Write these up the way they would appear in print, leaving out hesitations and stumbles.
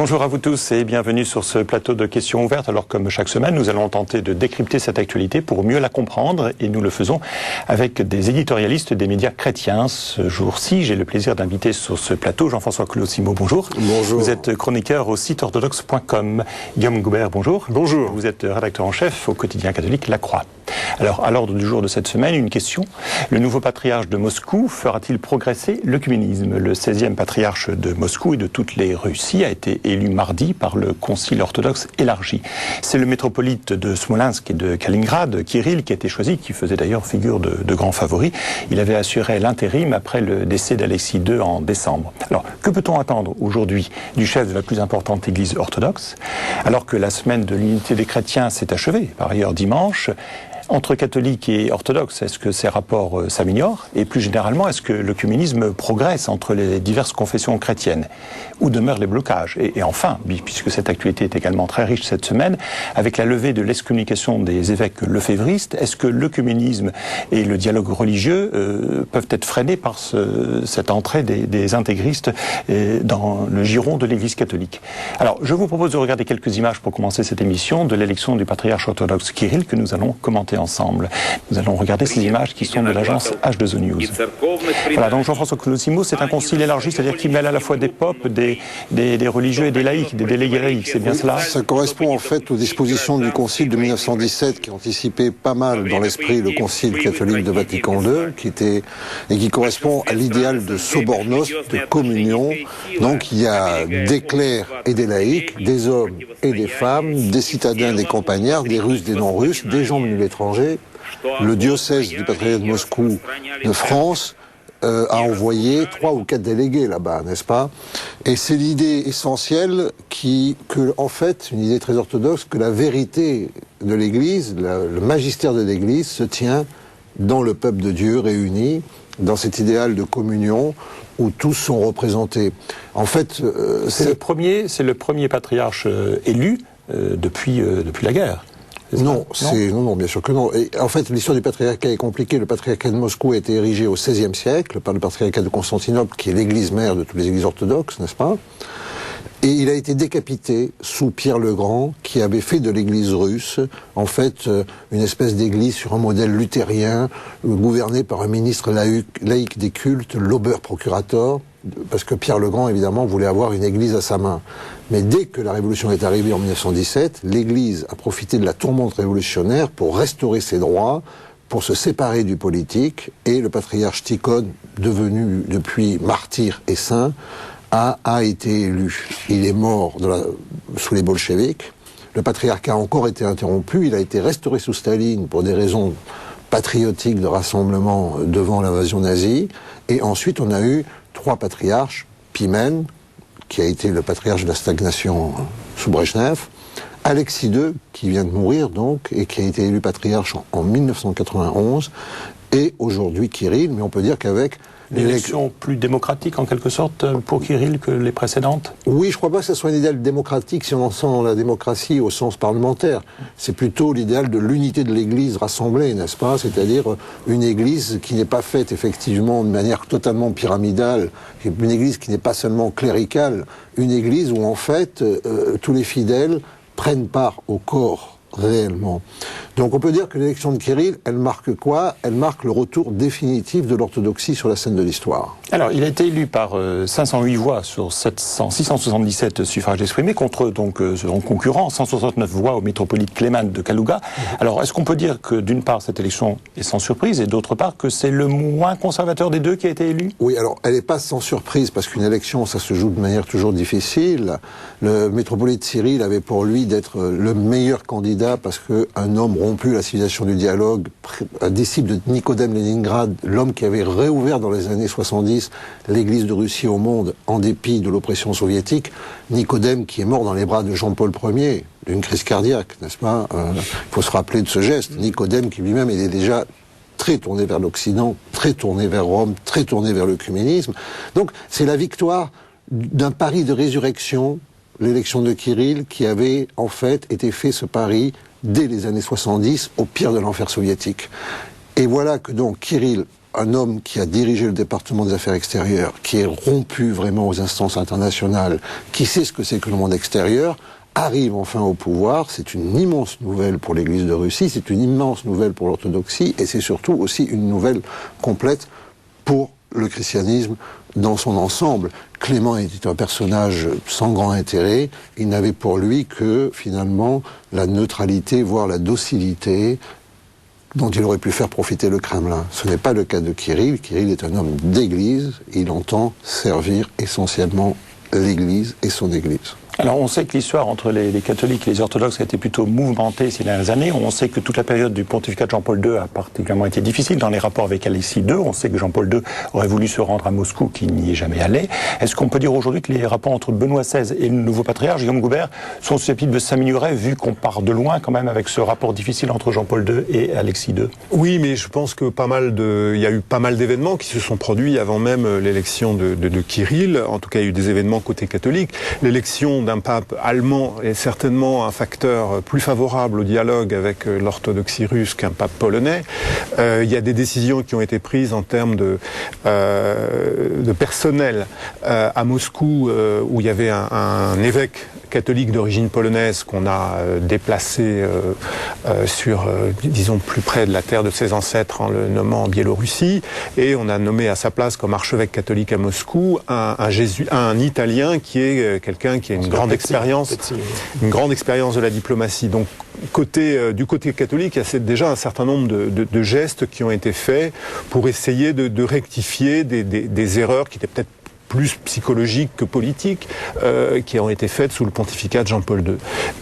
Bonjour à vous tous et bienvenue sur ce plateau de questions ouvertes. Alors comme chaque semaine, nous allons tenter de décrypter cette actualité pour mieux la comprendre et nous le faisons avec des éditorialistes des médias chrétiens. Ce jour-ci, j'ai le plaisir d'inviter sur ce plateau Jean-François Colosimo, bonjour. Bonjour. Vous êtes chroniqueur au site orthodoxe.com. Guillaume Goubert, bonjour. Bonjour. Vous êtes rédacteur en chef au quotidien catholique La Croix. Alors, à l'ordre du jour de cette semaine, une question. Le nouveau patriarche de Moscou fera-t-il progresser l'œcuménisme? Le 16e patriarche de Moscou et de toutes les Russies a été élu mardi par le Concile orthodoxe élargi. C'est le métropolite de Smolensk et de Kaliningrad, Kirill, qui a été choisi, qui faisait d'ailleurs figure de grand favori. Il avait assuré l'intérim après le décès d'Alexis II en décembre. Alors, que peut-on attendre aujourd'hui du chef de la plus importante église orthodoxe, alors que la semaine de l'unité des chrétiens s'est achevée, par ailleurs dimanche? Entre catholiques et orthodoxes, est-ce que ces rapports s'améliorent? Et plus généralement, est-ce que l'œcuménisme progresse entre les diverses confessions chrétiennes? Où demeurent les blocages? Et enfin, puisque cette actualité est également très riche cette semaine, avec la levée de l'excommunication des évêques lefévristes, est-ce que l'œcuménisme et le dialogue religieux peuvent être freinés par cette entrée des intégristes dans le giron de l'Église catholique? Alors, je vous propose de regarder quelques images pour commencer cette émission de l'élection du patriarche orthodoxe Kirill que nous allons commenter ensemble. Nous allons regarder ces images qui sont de l'agence H2O News. Voilà, donc Jean-François Colosimo, c'est un concile élargi, c'est-à-dire qu'il mêle à la fois des popes, des religieux et des laïcs, des délégués laïcs, c'est bien cela? Ça correspond en fait aux dispositions du concile de 1917 qui anticipait pas mal dans l'esprit le concile catholique de Vatican II, qui correspond à l'idéal de sobornos, de communion. Donc il y a des clercs et des laïcs, des hommes et des femmes, des citadins, des campagnards, des Russes, des non-Russes, des gens venus de l'étranger. Le diocèse du patriarcat de Moscou de France a envoyé 3 ou 4 délégués là-bas, n'est-ce pas? Et c'est l'idée essentielle en fait, une idée très orthodoxe, que la vérité de l'Église, le magistère de l'Église se tient dans le peuple de Dieu réuni, dans cet idéal de communion où tous sont représentés. En fait, c'est le premier patriarche élu depuis la guerre. Non, bien sûr que non. Et en fait, l'histoire du patriarcat est compliquée. Le patriarcat de Moscou a été érigé au XVIe siècle par le patriarcat de Constantinople, qui est l'église mère de toutes les églises orthodoxes, n'est-ce pas? Et il a été décapité sous Pierre le Grand, qui avait fait de l'église russe, en fait, une espèce d'église sur un modèle luthérien, gouvernée par un ministre laïque des cultes, l'Oberprokurator, parce que Pierre le Grand, évidemment, voulait avoir une église à sa main. Mais dès que la révolution est arrivée en 1917, l'église a profité de la tourmente révolutionnaire pour restaurer ses droits, pour se séparer du politique, et le patriarche Tikhon, devenu depuis martyr et saint, a été élu. Il est mort sous les bolcheviks. Le patriarcat a encore été interrompu. Il a été restauré sous Staline pour des raisons patriotiques de rassemblement devant l'invasion nazie. Et ensuite, on a eu 3 patriarches. Pimen, qui a été le patriarche de la stagnation sous Brejnev. Alexis II, qui vient de mourir donc, et qui a été élu patriarche en 1991. Et aujourd'hui Kirill, mais on peut dire qu'avec l'élection plus démocratique en quelque sorte pour Kirill que les précédentes? Oui, je crois pas que ce soit un idéal démocratique si on entend la démocratie au sens parlementaire. C'est plutôt l'idéal de l'unité de l'Église rassemblée, n'est-ce pas? C'est-à-dire une Église qui n'est pas faite effectivement de manière totalement pyramidale, une Église qui n'est pas seulement cléricale, une Église où en fait tous les fidèles prennent part au corps réellement. Donc on peut dire que l'élection de Kirill, elle marque quoi? Elle marque le retour définitif de l'orthodoxie sur la scène de l'histoire. Alors, il a été élu par 508 voix sur 677 suffrages exprimés, contre donc son concurrent, 169 voix au métropolite Clément de Kalouga. Alors, est-ce qu'on peut dire que d'une part, cette élection est sans surprise, et d'autre part, que c'est le moins conservateur des deux qui a été élu? Oui, alors, elle n'est pas sans surprise, parce qu'une élection, ça se joue de manière toujours difficile. Le métropolite Cyril avait pour lui d'être le meilleur candidat, parce qu'un homme rompu à la civilisation du dialogue, un disciple de Nicodème Leningrad, l'homme qui avait réouvert dans les années 70 l'église de Russie au monde en dépit de l'oppression soviétique, Nicodème qui est mort dans les bras de Jean-Paul Ier d'une crise cardiaque, n'est-ce pas? Il faut se rappeler de ce geste. Nicodème qui lui-même était déjà très tourné vers l'Occident, très tourné vers Rome, très tourné vers l'œcuménisme. Donc c'est la victoire d'un pari de résurrection, l'élection de Kirill, qui avait en fait été fait ce pari dès les années 70 au pire de l'enfer soviétique. Et voilà que donc Kirill, un homme qui a dirigé le département des affaires extérieures, qui est rompu vraiment aux instances internationales, qui sait ce que c'est que le monde extérieur, arrive enfin au pouvoir. C'est une immense nouvelle pour l'Église de Russie, c'est une immense nouvelle pour l'orthodoxie, et c'est surtout aussi une nouvelle complète pour le christianisme dans son ensemble. Clément était un personnage sans grand intérêt. Il n'avait pour lui que, finalement, la neutralité, voire la docilité, dont il aurait pu faire profiter le Kremlin. Ce n'est pas le cas de Kirill. Kirill est un homme d'église. Il entend servir essentiellement l'Église et son Église. Alors on sait que l'histoire entre les catholiques et les orthodoxes a été plutôt mouvementée ces dernières années. On sait que toute la période du pontificat de Jean-Paul II a particulièrement été difficile dans les rapports avec Alexis II. On sait que Jean-Paul II aurait voulu se rendre à Moscou, qu'il n'y est jamais allé. Est-ce qu'on peut dire aujourd'hui que les rapports entre Benoît XVI et le nouveau patriarche, Guillaume Goubert, sont susceptibles de s'améliorer, vu qu'on part de loin quand même avec ce rapport difficile entre Jean-Paul II et Alexis II? Oui, mais je pense que il y a eu pas mal d'événements qui se sont produits avant même l'élection de Kirill. En tout cas, il y a eu des événements côté catholique. L'élection d'un pape allemand est certainement un facteur plus favorable au dialogue avec l'orthodoxie russe qu'un pape polonais. Il y a des décisions qui ont été prises en termes de personnel à Moscou, où il y avait un évêque catholique d'origine polonaise qu'on a déplacé sur, disons, plus près de la terre de ses ancêtres en le nommant en Biélorussie, et on a nommé à sa place comme archevêque catholique à Moscou un Italien qui est quelqu'un qui a une grande expérience de la diplomatie. Donc du côté catholique, il y a déjà un certain nombre de gestes qui ont été faits pour essayer de rectifier des erreurs qui étaient peut-être plus psychologiques que politiques, qui ont été faites sous le pontificat de Jean-Paul II.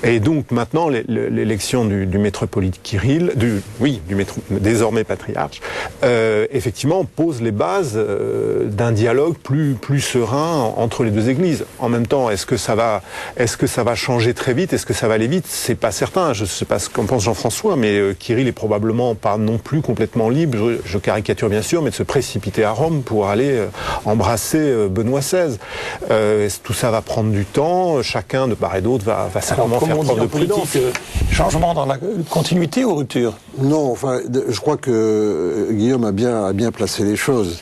Et donc maintenant, l'élection du métropolite Kirill, désormais patriarche, effectivement pose les bases d'un dialogue plus serein entre les deux églises. En même temps, est-ce que ça va changer très vite? Est-ce que ça va aller vite? C'est pas certain. Je sais pas ce qu'en pense Jean-François, mais Kirill est probablement pas non plus complètement libre, je caricature bien sûr, mais de se précipiter à Rome pour aller embrasser Benoît XVI. Tout ça va prendre du temps, chacun de part et d'autre va certainement faire preuve de prudence. Changement dans la continuité ou rupture? Non, enfin, je crois que Guillaume a bien placé les choses.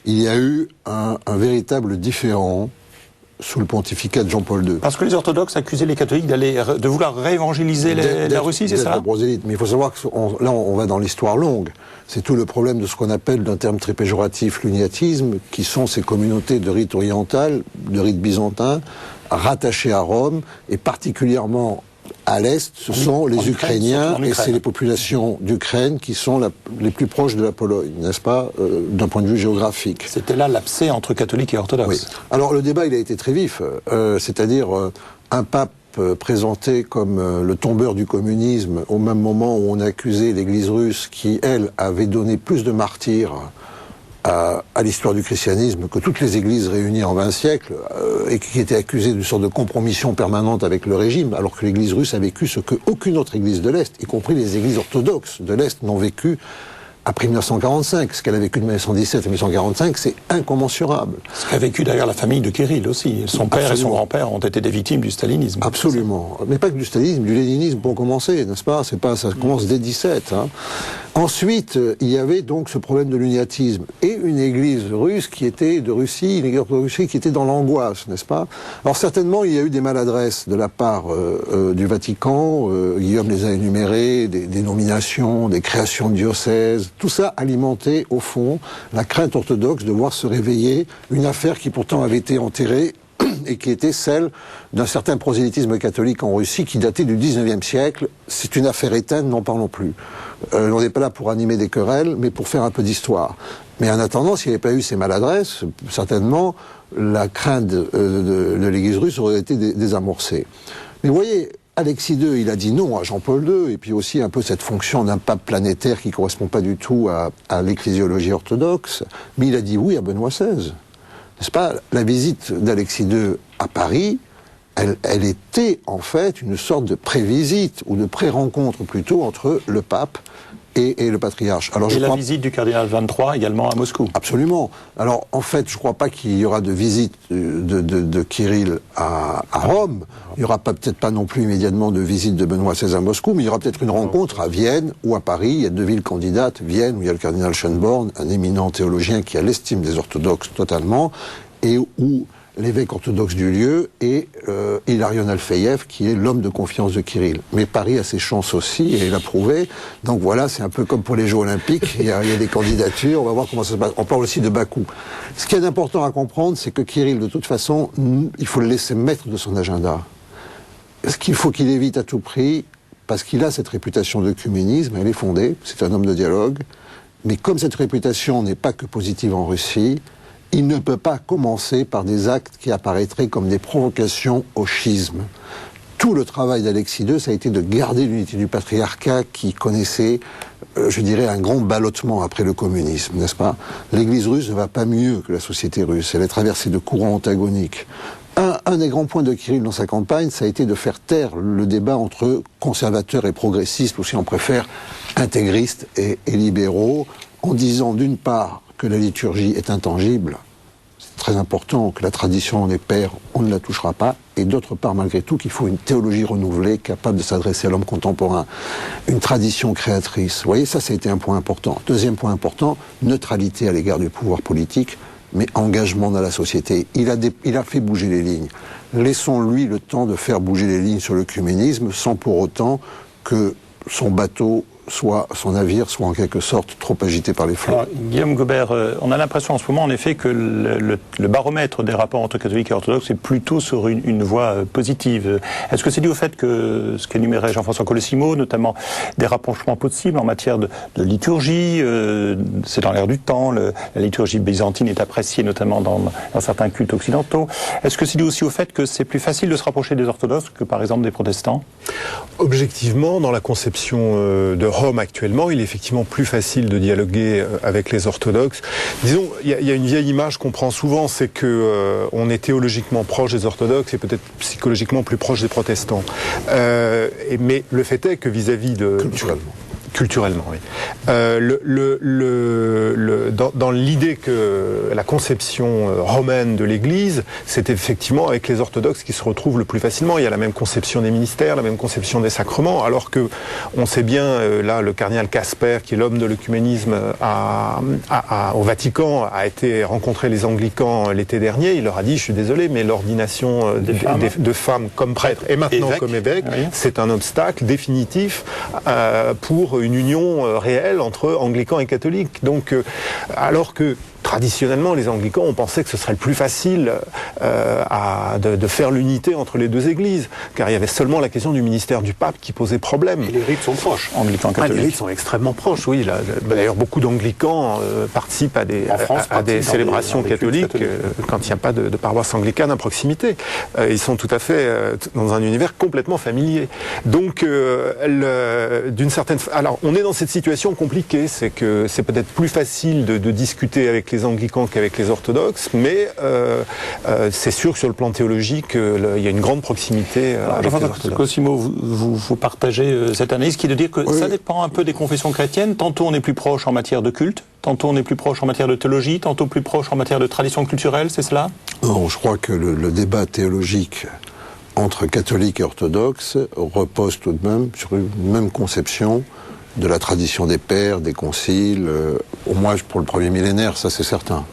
Il y a eu un véritable différend sous le pontificat de Jean-Paul II. Parce que les orthodoxes accusaient les catholiques de vouloir réévangéliser la Russie, c'est ça? Mais il faut savoir que là, on va dans l'histoire longue. C'est tout le problème de ce qu'on appelle, d'un terme très péjoratif, l'uniatisme, qui sont ces communautés de rite oriental, de rite byzantin, rattachées à Rome, et particulièrement à l'Est, ce sont les Ukrainiens, et c'est les populations d'Ukraine qui sont les plus proches de la Pologne, n'est-ce pas, d'un point de vue géographique. C'était là l'abcès entre catholiques et orthodoxes. Oui. Alors le débat, il a été très vif, c'est-à-dire un pape présenté comme le tombeur du communisme au même moment où on accusait l'Église russe qui, elle, avait donné plus de martyrs à l'histoire du christianisme que toutes les églises réunies en 20 siècles, et qui était accusée d'une sorte de compromission permanente avec le régime, alors que l'église russe a vécu ce qu'aucune autre église de l'Est, y compris les églises orthodoxes de l'Est, n'ont vécu après 1945. Ce qu'elle a vécu de 1917 à 1945, c'est incommensurable. Ce qu'a vécu d'ailleurs la famille de Kirill aussi. Son père et son grand-père ont été des victimes du stalinisme. Absolument. Mais pas que du stalinisme, du léninisme pour commencer, n'est-ce pas? Ça commence dès 17. Ensuite, il y avait donc ce problème de l'uniatisme. Et une église russe qui était de Russie, une église orthodoxe qui était dans l'angoisse, n'est-ce pas? Alors certainement, il y a eu des maladresses de la part du Vatican. Guillaume les a énumérées, des nominations, des créations de diocèses. Tout ça alimentait, au fond, la crainte orthodoxe de voir se réveiller une affaire qui pourtant avait été enterrée et qui était celle d'un certain prosélytisme catholique en Russie qui datait du 19e siècle. C'est une affaire éteinte, n'en parlons plus. On n'est pas là pour animer des querelles, mais pour faire un peu d'histoire. Mais en attendant, s'il n'y avait pas eu ces maladresses, certainement, la crainte de l'Église russe aurait été désamorcée. Mais vous voyez, Alexis II, il a dit non à Jean-Paul II, et puis aussi un peu cette fonction d'un pape planétaire qui ne correspond pas du tout à l'ecclésiologie orthodoxe, mais il a dit oui à Benoît XVI. N'est-ce pas? La visite d'Alexis II à Paris, elle était en fait une sorte de pré-visite, ou de pré-rencontre plutôt, entre le pape et le patriarche. Alors, et la visite du cardinal 23 également à Moscou. Absolument. Alors, en fait, je ne crois pas qu'il y aura de visite de Kirill à Rome. Il n'y aura peut-être pas non plus immédiatement de visite de Benoît XVI à Moscou, mais il y aura peut-être une rencontre à Vienne ou à Paris. Il y a 2 villes candidates. Vienne, où il y a le cardinal Schönborn, un éminent théologien qui a l'estime des orthodoxes totalement, et où l'évêque orthodoxe du lieu et Hilarion Alfeyev, qui est l'homme de confiance de Kirill. Mais Paris a ses chances aussi, et il l'a prouvé. Donc voilà, c'est un peu comme pour les Jeux Olympiques. Il y a des candidatures, on va voir comment ça se passe. On parle aussi de Bakou. Ce qui est important à comprendre, c'est que Kirill, de toute façon, il faut le laisser maître de son agenda. Ce qu'il faut qu'il évite à tout prix, parce qu'il a cette réputation d'œcuménisme, elle est fondée, c'est un homme de dialogue, mais comme cette réputation n'est pas que positive en Russie, il ne peut pas commencer par des actes qui apparaîtraient comme des provocations au schisme. Tout le travail d'Alexis II, ça a été de garder l'unité du patriarcat qui connaissait, je dirais, un grand ballottement après le communisme, n'est-ce pas? L'Église russe ne va pas mieux que la société russe. Elle est traversée de courants antagoniques. Un des grands points de Kirill dans sa campagne, ça a été de faire taire le débat entre conservateurs et progressistes, ou si on préfère, intégristes et libéraux, en disant d'une part que la liturgie est intangible, c'est très important, que la tradition des pères, on ne la touchera pas, et d'autre part, malgré tout, qu'il faut une théologie renouvelée, capable de s'adresser à l'homme contemporain, une tradition créatrice. Vous voyez, ça a été un point important. Deuxième point important, neutralité à l'égard du pouvoir politique, mais engagement dans la société. Il a fait bouger les lignes. Laissons-lui le temps de faire bouger les lignes sur l'œcuménisme, sans pour autant que son bateau son navire soit en quelque sorte trop agité par les flots. Alors, Guillaume Gobert, on a l'impression en ce moment, en effet, que le baromètre des rapports entre catholiques et orthodoxes est plutôt sur une voie positive. Est-ce que c'est dû au fait que ce qu'énumérait Jean-François Colosimo, notamment des rapprochements possibles en matière de liturgie, c'est dans l'air du temps, la liturgie byzantine est appréciée notamment dans certains cultes occidentaux. Est-ce que c'est dû aussi au fait que c'est plus facile de se rapprocher des orthodoxes que par exemple des protestants? Objectivement, dans la conception de Rome actuellement, il est effectivement plus facile de dialoguer avec les orthodoxes. Disons, il y a une vieille image qu'on prend souvent, c'est que on est théologiquement proche des orthodoxes et peut-être psychologiquement plus proche des protestants. Mais le fait est que vis-à-vis de... Culturellement, oui. Dans l'idée que la conception romaine de l'Église, c'est effectivement avec les orthodoxes qui se retrouvent le plus facilement. Il y a la même conception des ministères, la même conception des sacrements, alors que on sait bien, là, le cardinal Casper, qui est l'homme de l'œcuménisme au Vatican, a été rencontrer les anglicans l'été dernier. Il leur a dit, je suis désolé, mais l'ordination de femmes comme prêtres et maintenant comme évêques, oui, c'est un obstacle définitif pour une union réelle entre anglicans et catholiques. Donc, alors que traditionnellement, les anglicans ont pensé que ce serait le plus facile de faire l'unité entre les deux églises, car il y avait seulement la question du ministère du pape qui posait problème. Et les rites sont proches. Anglicans catholiques. Les rites sont extrêmement proches, oui. D'ailleurs, beaucoup d'anglicans participent à des célébrations catholiques quand il n'y a pas de paroisse anglicane à proximité. Ils sont tout à fait dans un univers complètement familier. Donc, d'une certaine... Alors, on est dans cette situation compliquée, c'est que c'est peut-être plus facile de discuter avec les anglicans qu'avec les orthodoxes, mais c'est sûr que sur le plan théologique, il y a une grande proximité avec les orthodoxes. Cosimo, vous partagez cette analyse qui est de dire que oui, ça dépend un peu des confessions chrétiennes. Tantôt on est plus proche en matière de culte, tantôt on est plus proche en matière de théologie, tantôt plus proche en matière de tradition culturelle, c'est cela? Non, je crois que le débat théologique entre catholiques et orthodoxes repose tout de même sur une même conception de la tradition des pères, des conciles, au moins pour le premier millénaire, ça c'est certain.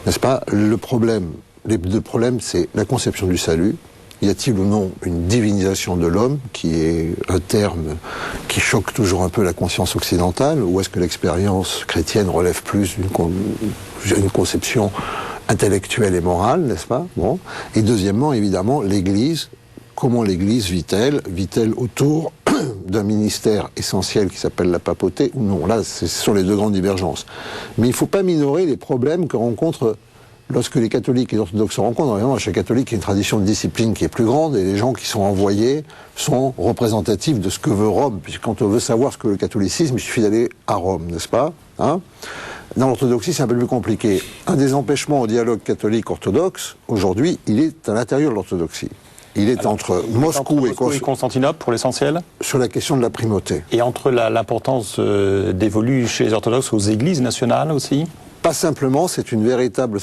N'est-ce pas? Les deux problèmes, c'est la conception du salut. Y a-t-il ou non une divinisation de l'homme, qui est un terme qui choque toujours un peu la conscience occidentale, ou est-ce que l'expérience chrétienne relève plus d'une conception intellectuelle et morale, n'est-ce pas? Bon. Et deuxièmement, évidemment, l'Église. Comment l'Église vit-elle? Vit-elle autour d'un ministère essentiel qui s'appelle la papauté ou non? Là, ce sont les deux grandes divergences. Mais il ne faut pas minorer les problèmes que rencontrent lorsque les catholiques et les orthodoxes se rencontrent. Évidemment, chez les catholiques, il y a une tradition de discipline qui est plus grande et les gens qui sont envoyés sont représentatifs de ce que veut Rome. Puisque quand on veut savoir ce que veut le catholicisme, il suffit d'aller à Rome, n'est-ce pas? Dans l'orthodoxie, c'est un peu plus compliqué. Un des empêchements au dialogue catholique-orthodoxe, aujourd'hui, il est à l'intérieur de l'orthodoxie. Il est entre Moscou et Constantinople pour l'essentiel. Sur la question de la primauté. Et entre l'importance dévolue chez les orthodoxes aux églises nationales aussi. Pas simplement, c'est une véritable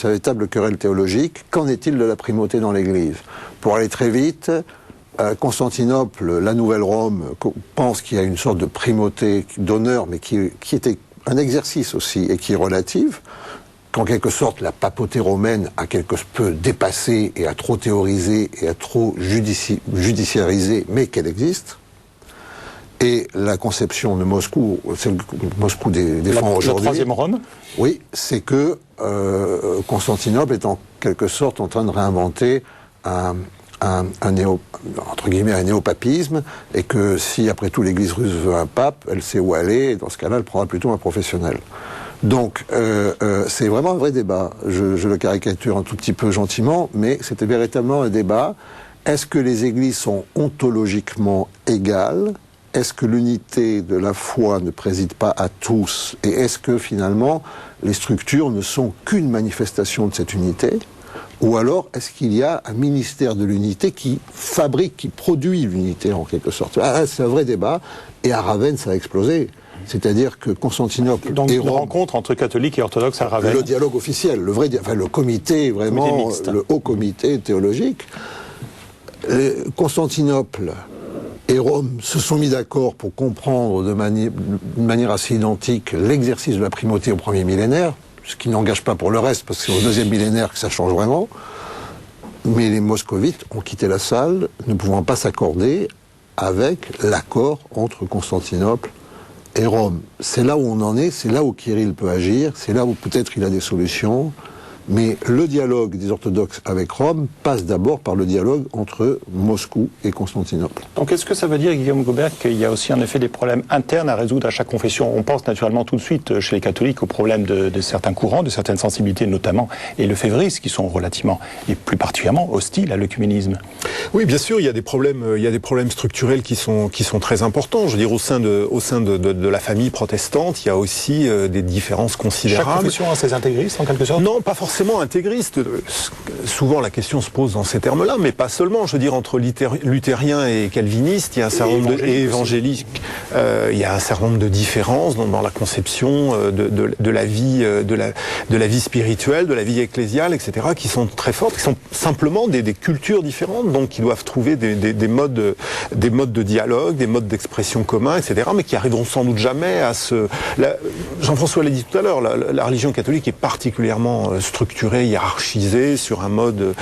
querelle théologique. Qu'en est-il de la primauté dans l'Église? Pour aller très vite, Constantinople, la Nouvelle Rome, pense qu'il y a une sorte de primauté d'honneur, mais qui était un exercice aussi, et qui est relative. Qu'en quelque sorte, la papauté romaine a quelque peu dépassé et a trop théorisé et a trop judiciarisé, mais qu'elle existe. Et la conception de Moscou, celle que Moscou défend aujourd'hui... Le troisième Rome. Oui, c'est que Constantinople est en quelque sorte en train de réinventer un néopapisme, et que si après tout l'Église russe veut un pape, elle sait où aller, et dans ce cas-là, elle prendra plutôt un professionnel. Donc, c'est vraiment un vrai débat. Je le caricature un tout petit peu gentiment, mais c'était véritablement un débat. Est-ce que les églises sont ontologiquement égales? Est-ce que l'unité de la foi ne préside pas à tous? Et est-ce que finalement, les structures ne sont qu'une manifestation de cette unité? Ou alors, est-ce qu'il y a un ministère de l'unité qui fabrique, qui produit l'unité en quelque sorte? C'est un vrai débat, et à Ravenne, ça a explosé. C'est-à-dire que Constantinople donc et une Rome, rencontre entre catholiques et orthodoxes à Ravenne. le dialogue officiel, le comité vraiment, le haut comité théologique. Constantinople et Rome se sont mis d'accord pour comprendre de manière assez identique l'exercice de la primauté au premier millénaire, ce qui n'engage pas pour le reste, parce que c'est au deuxième millénaire que ça change vraiment. Mais les moscovites ont quitté la salle, ne pouvant pas s'accorder avec l'accord entre Constantinople et Rome. C'est là où on en est, c'est là où Kirill peut agir, c'est là où peut-être il a des solutions. Mais le dialogue des orthodoxes avec Rome passe d'abord par le dialogue entre Moscou et Constantinople. Donc est-ce que ça veut dire, Guillaume Gobert, qu'il y a aussi en effet des problèmes internes à résoudre à chaque confession? On pense naturellement tout de suite chez les catholiques aux problèmes de certains courants, de certaines sensibilités notamment, et lefévristes qui sont relativement, et plus particulièrement, hostiles à l'œcuménisme. Oui, bien sûr, il y a des problèmes structurels qui sont très importants. Je veux dire, au sein de la famille protestante, il y a aussi des différences considérables. Chaque confession a ses intégristes, en quelque sorte? Non, pas forcément intégriste. Souvent, la question se pose dans ces termes-là, mais pas seulement. Je veux dire, entre luthériens et calvinistes, il y a un certain nombre évangéliques. Il y a un certain nombre de différences dans la conception de la vie spirituelle, de la vie ecclésiale, etc., qui sont très fortes, qui sont simplement des cultures différentes, donc qui doivent trouver des modes de dialogue, des modes d'expression communs, etc., mais qui arriveront sans doute jamais à Jean-François l'a dit tout à l'heure, la religion catholique est particulièrement structurée, hiérarchisée sur un mode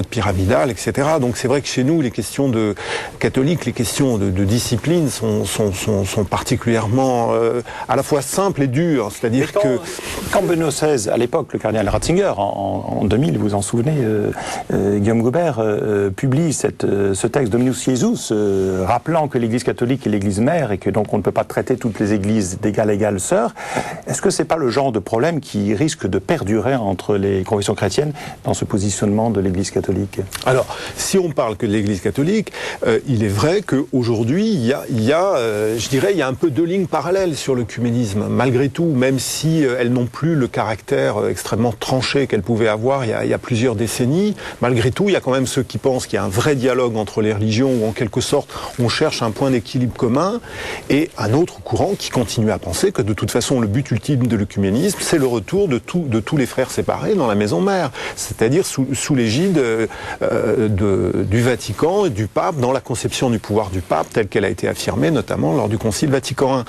pyramidal, etc. Donc c'est vrai que chez nous, les questions catholiques, les questions de discipline sont particulièrement à la fois simples et dures. C'est-à-dire quand Benoît XVI, à l'époque, le cardinal Ratzinger, en 2000, vous vous en souvenez, Guillaume Gobert publie ce texte Dominus Jesus, rappelant que l'Église catholique est l'Église mère et que donc on ne peut pas traiter toutes les églises d'égal à égal sœur. Est-ce que c'est pas le genre de problème qui risque de perdurer entre les confessions chrétiennes dans ce positionnement de l'Église catholique? Alors, si on parle que de l'Église catholique, il est vrai qu'aujourd'hui, il y a un peu deux lignes parallèles sur l'œcuménisme. Malgré tout, même si elles n'ont plus le caractère extrêmement tranché qu'elles pouvaient avoir il y a plusieurs décennies, malgré tout, il y a quand même ceux qui pensent qu'il y a un vrai dialogue entre les religions, où en quelque sorte, on cherche un point d'équilibre commun, et un autre courant qui continue à penser que de toute façon, le but ultime de l'œcuménisme, c'est le retour de tous les frères séparés dans la maison mère, c'est-à-dire sous l'égide du Vatican et du pape, dans la conception du pouvoir du pape telle qu'elle a été affirmée notamment lors du Concile Vatican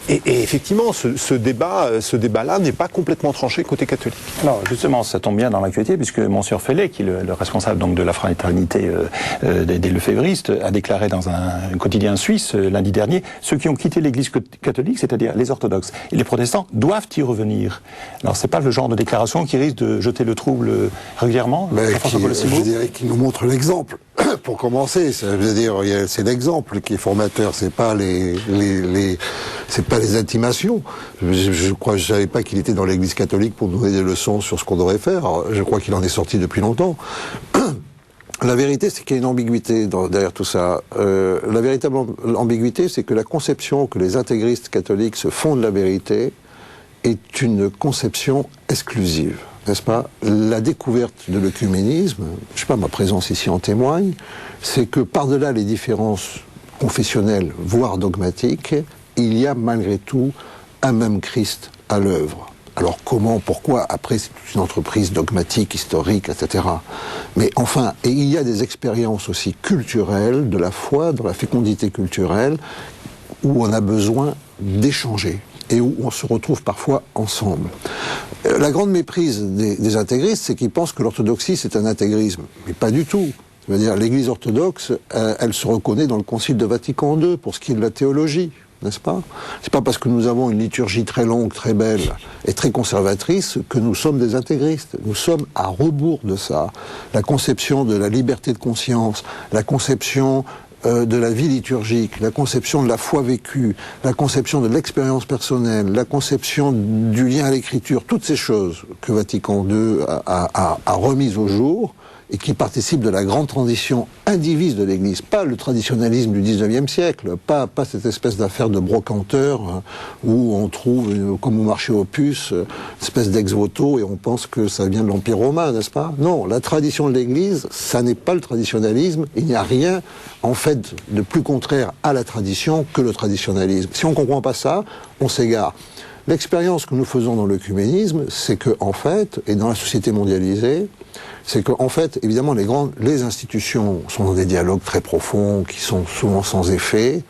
I. Et effectivement, ce débat-là n'est pas complètement tranché côté catholique. Alors justement, ça tombe bien dans l'actualité, puisque Monsieur Fellet, qui est le responsable donc de la fraternité des lefévristes, a déclaré dans un quotidien suisse lundi dernier, ceux qui ont quitté l'Église catholique, c'est-à-dire les orthodoxes et les protestants, doivent y revenir. Alors c'est pas le genre de déclaration qui risque de jeter le trouble régulièrement? Je dirais qu'il nous montre l'exemple. Pour commencer, ça veut dire c'est l'exemple qui est formateur, c'est pas c'est pas les intimations. Je savais pas qu'il était dans l'Église catholique pour nous donner des leçons sur ce qu'on devrait faire. Je crois qu'il en est sorti depuis longtemps. La vérité, c'est qu'il y a une ambiguïté derrière tout ça. La véritable ambiguïté, c'est que la conception que les intégristes catholiques se font de la vérité est une conception exclusive. n'est-ce pas, la découverte de l'œcuménisme, je sais pas, ma présence ici en témoigne, c'est que par-delà les différences confessionnelles, voire dogmatiques, il y a malgré tout un même Christ à l'œuvre. Alors comment, pourquoi, après c'est toute une entreprise dogmatique, historique, etc. Mais enfin, et il y a des expériences aussi culturelles de la foi, dans la fécondité culturelle, où on a besoin d'échanger et où on se retrouve parfois ensemble. La grande méprise des intégristes, c'est qu'ils pensent que l'orthodoxie c'est un intégrisme. Mais pas du tout. C'est-à-dire l'Église orthodoxe, elle se reconnaît dans le Concile de Vatican II pour ce qui est de la théologie, n'est-ce pas? C'est pas parce que nous avons une liturgie très longue, très belle et très conservatrice que nous sommes des intégristes. Nous sommes à rebours de ça. La conception de la liberté de conscience, la conception de la vie liturgique, la conception de la foi vécue, la conception de l'expérience personnelle, la conception du lien à l'écriture, toutes ces choses que Vatican II a remises au jour et qui participent de la grande transition indivise de l'Église, pas le traditionnalisme du 19e siècle, pas cette espèce d'affaire de brocanteur où on trouve, comme au marché aux puces, une espèce d'ex-voto et on pense que ça vient de l'Empire romain, n'est-ce pas? Non, la tradition de l'Église, ça n'est pas le traditionnalisme, il n'y a rien en fait de plus contraire à la tradition que le traditionnalisme. Si on ne comprend pas ça, on s'égare. L'expérience que nous faisons dans l'œcuménisme, c'est que, en fait, et dans la société mondialisée, c'est que, en fait, évidemment, les institutions sont dans des dialogues très profonds, qui sont souvent sans effet.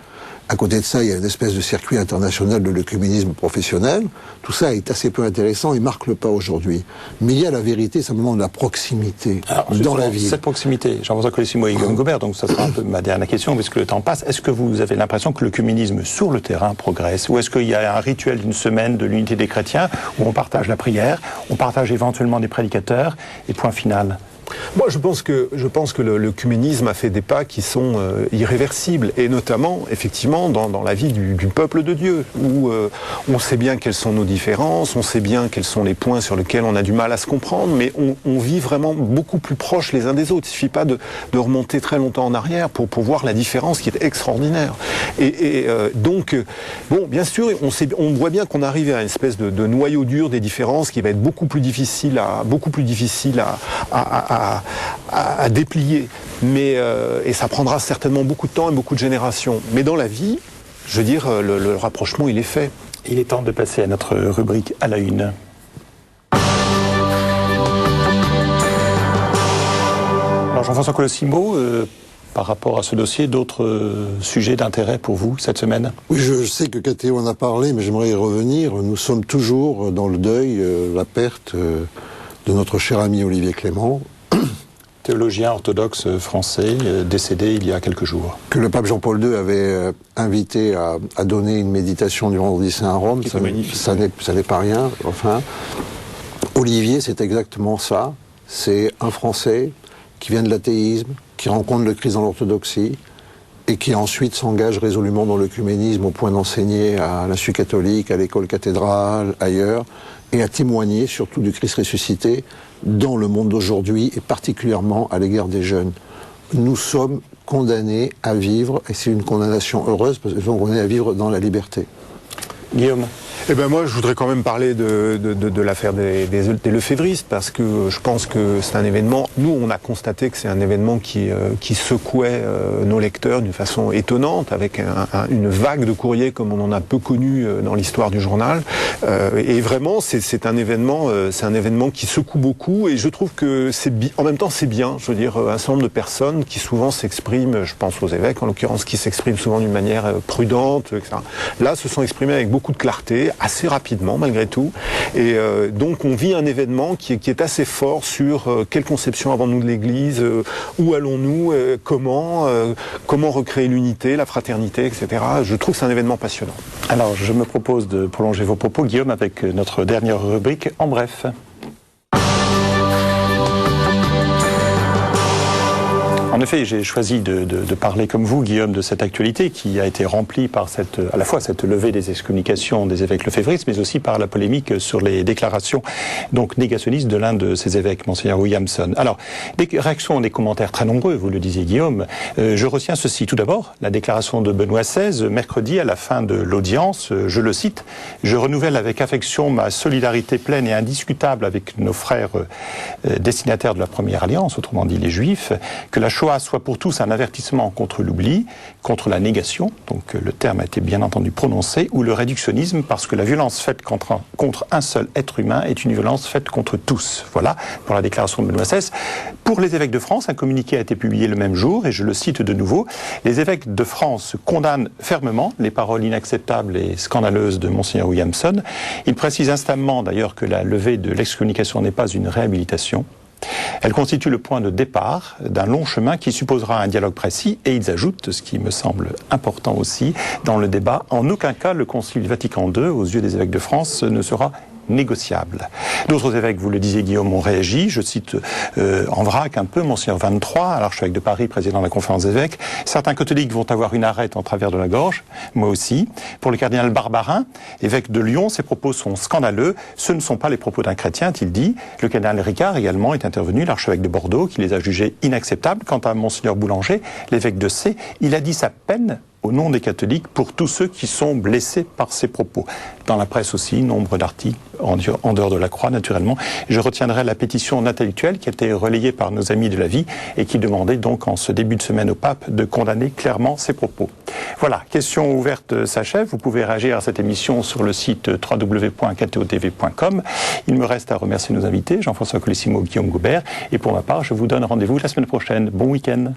À côté de ça, il y a une espèce de circuit international de l'œcuménisme professionnel. Tout ça est assez peu intéressant et marque le pas aujourd'hui. Mais il y a la vérité, simplement de la proximité dans la vie. Cette proximité, Jean-François Colosimo et Guillaume Gobert, donc ça sera un peu ma dernière question, puisque le temps passe. Est-ce que vous avez l'impression que l'œcuménisme sur le terrain progresse? Ou est-ce qu'il y a un rituel d'une semaine de l'unité des chrétiens où on partage la prière, on partage éventuellement des prédicateurs, et point final? Moi, je pense que l'œcuménisme a fait des pas qui sont irréversibles, et notamment, effectivement, dans la vie du peuple de Dieu, où on sait bien quelles sont nos différences, on sait bien quels sont les points sur lesquels on a du mal à se comprendre, mais on vit vraiment beaucoup plus proches les uns des autres. Il suffit pas de remonter très longtemps en arrière pour voir la différence qui est extraordinaire. Donc, bon, bien sûr, on voit bien qu'on arrive à une espèce de noyau dur des différences qui va être beaucoup plus difficile à déplier, mais et ça prendra certainement beaucoup de temps et beaucoup de générations. Mais dans la vie, je veux dire, le rapprochement, il est fait. Il est temps de passer à notre rubrique à la une. Alors Jean-François Colosimo, par rapport à ce dossier, d'autres sujets d'intérêt pour vous cette semaine? Oui, je sais que Cathéo en a parlé, mais j'aimerais y revenir. Nous sommes toujours dans le deuil, la perte de notre cher ami Olivier Clément, théologien orthodoxe français, décédé il y a quelques jours. Que le pape Jean-Paul II avait invité à donner une méditation du Vendredi Saint à Rome. Ça n'est pas rien. Enfin, Olivier, c'est exactement ça. C'est un Français qui vient de l'athéisme, qui rencontre le Christ dans l'orthodoxie, et qui ensuite s'engage résolument dans l'œcuménisme au point d'enseigner à l'Institut catholique, à l'école cathédrale, ailleurs, et à témoigner surtout du Christ ressuscité dans le monde d'aujourd'hui et particulièrement à l'égard des jeunes. Nous sommes condamnés à vivre, et c'est une condamnation heureuse, parce que nous sommes condamnés à vivre dans la liberté. Guillaume? Eh ben moi, je voudrais quand même parler de l'affaire des lefévristes, parce que je pense que c'est un événement. Nous, on a constaté que c'est un événement qui secouait nos lecteurs d'une façon étonnante, avec une vague de courriers comme on en a peu connu dans l'histoire du journal. Et vraiment, c'est un événement qui secoue beaucoup. Et je trouve que en même temps, c'est bien. Je veux dire, un certain nombre de personnes qui souvent s'expriment, je pense aux évêques en l'occurrence, qui s'expriment souvent d'une manière prudente, etc. Là, se sont exprimés avec beaucoup de clarté, assez rapidement malgré tout, et donc on vit un événement qui est assez fort sur quelle conception avons-nous de l'Église, où allons-nous, comment recréer l'unité, la fraternité, etc. Je trouve que c'est un événement passionnant. Alors je me propose de prolonger vos propos, Guillaume, avec notre dernière rubrique, en bref. En effet, j'ai choisi de parler comme vous, Guillaume, de cette actualité qui a été remplie par à la fois cette levée des excommunications des évêques lefévristes, mais aussi par la polémique sur les déclarations donc négationnistes de l'un de ces évêques, Monseigneur Williamson. Alors, des réactions, des commentaires très nombreux, vous le disiez, Guillaume. Je retiens ceci. Tout d'abord, la déclaration de Benoît XVI, mercredi, à la fin de l'audience, je le cite, « Je renouvelle avec affection ma solidarité pleine et indiscutable avec nos frères destinataires de la Première Alliance, autrement dit les Juifs, que la Shoah soit pour tous un avertissement contre l'oubli, contre la négation, donc le terme a été bien entendu prononcé, ou le réductionnisme, parce que la violence faite contre un seul être humain est une violence faite contre tous. » Voilà pour la déclaration de Benoît XVI. Pour les évêques de France, un communiqué a été publié le même jour, et je le cite de nouveau, « Les évêques de France condamnent fermement les paroles inacceptables et scandaleuses de Monseigneur Williamson. Ils précisent instamment d'ailleurs que la levée de l'excommunication n'est pas une réhabilitation. Elle constitue le point de départ d'un long chemin qui supposera un dialogue précis, et ils ajoutent, ce qui me semble important aussi dans le débat, en aucun cas le Concile Vatican II, aux yeux des évêques de France, ne sera négociable. D'autres évêques, vous le disiez Guillaume, ont réagi. Je cite en vrac un peu Monseigneur 23, l'archevêque de Paris, président de la conférence des évêques. Certains catholiques vont avoir une arrête en travers de la gorge, moi aussi. Pour le cardinal Barbarin, évêque de Lyon, ses propos sont scandaleux. Ce ne sont pas les propos d'un chrétien, a-t-il dit. Le cardinal Ricard également est intervenu, l'archevêque de Bordeaux, qui les a jugés inacceptables. Quant à Monseigneur Boulanger, l'évêque de C, il a dit sa peine au nom des catholiques pour tous ceux qui sont blessés par ces propos. Dans la presse aussi, nombre d'articles en dehors de la Croix, naturellement. Je retiendrai la pétition intellectuelle qui a été relayée par nos amis de la vie et qui demandait donc en ce début de semaine au pape de condamner clairement ces propos. Voilà, question ouverte s'achève. Vous pouvez réagir à cette émission sur le site www.ktotv.com. Il me reste à remercier nos invités, Jean-François Colissimo, Guillaume Goubert. Et pour ma part, je vous donne rendez-vous la semaine prochaine. Bon week-end.